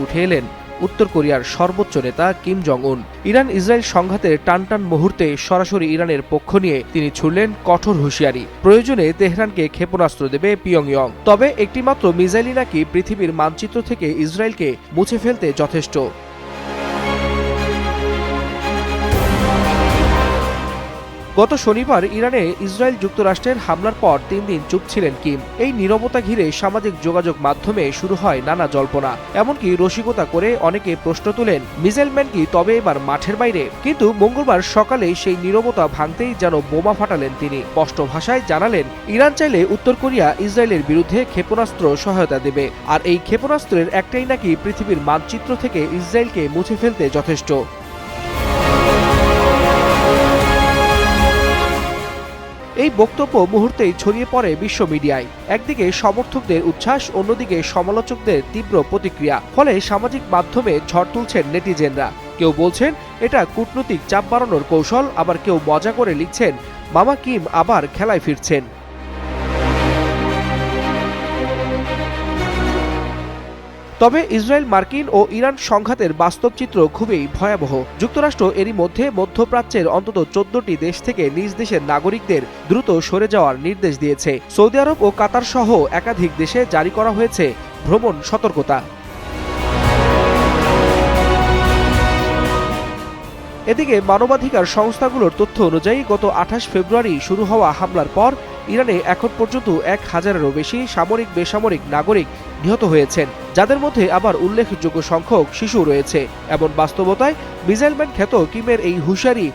উঠে এলেন উত্তর কোরিয়ার সর্বোচ্চ নেতা কিম জং উন। ইরান ইসরায়েল সংঘাতের টানটান মুহূর্তে সরাসরি ইরানের পক্ষ নিয়ে তিনি ছুড়লেন কঠোর হুঁশিয়ারি। প্রয়োজনে তেহরানকে ক্ষেপণাস্ত্র দেবে পিয়ংইয়ং, তবে একটিমাত্র মিসাইলই নাকি পৃথিবীর মানচিত্র থেকে ইসরায়েলকে মুছে ফেলতে যথেষ্ট। গত শনিবার ইরানে ইসরায়েল যুক্তরাষ্ট্রের হামলার পর ৩ দিন চুপ ছিলেন কিম। এই নীরবতা ঘিরে সামাজিক যোগাযোগ মাধ্যমে শুরু হয় নানা জল্পনা। এমনকি রসিকতা করে অনেকে প্রশ্ন তুলেন, মিসাইল ম্যান কি তবে এবার মাঠের বাইরে? কিন্তু মঙ্গলবার সকালে সেই নীরবতা ভাঙতেই যেন বোমা ফাটালেন তিনি। স্পষ্ট ভাষায় জানালেন, ইরান চাইলে উত্তর কোরিয়া ইসরায়েলের বিরুদ্ধে ক্ষেপণাস্ত্র সহায়তা দেবে, আর এই ক্ষেপণাস্ত্রের একটাই নাকি পৃথিবীর মানচিত্র থেকে ইসরায়েলকে মুছে ফেলতে যথেষ্ট। এই বক্তব্য মুহূর্তেই ছড়িয়ে পড়ে বিশ্ব মিডিয়ায়। একদিকে সমর্থকদের উচ্ছ্বাস, অন্যদিকে সমালোচকদের তীব্র প্রতিক্রিয়া। ফলে সামাজিক মাধ্যমে ঝড় তুলছেন নেটিজেনরা। কেউ বলছেন এটা কূটনৈতিক চাপ বাড়ানোর কৌশল, আবার কেউ মজা করে লিখছেন মামা কিম আবার খেলায় ফিরছেন। তবে ইসরায়েল মার্কিন ও ইরান সংঘাতের বাস্তব চিত্র খুবই ভয়াবহ। যুক্তরাষ্ট্র এরই মধ্যে মধ্যপ্রাচ্যের অন্তত 14টি দেশ থেকে নিজ দেশের নাগরিকদের দ্রুত সরে যাওয়ার নির্দেশ দিয়েছে। সৌদি আরব ও কাতার সহ একাধিক দেশে জারি করা হয়েছে ভ্রমণ সতর্কতা। এদিকে মানবাধিকার সংস্থাগুলোর তথ্য অনুযায়ী গত 28 ফেব্রুয়ারি শুরু হওয়া হামলার পর ইরানে এখন পর্যন্ত 1000-এরও বেশি সামরিক বেসামরিক নাগরিক নিহত হয়েছেন, যাদের মধ্যে আবার উল্লেখযোগ্য সংখ্যক শিশু রয়েছে। এমন বাস্তবতায় মিসাইল ম্যান খ্যাত কিমের এই হুঁশিয়ারি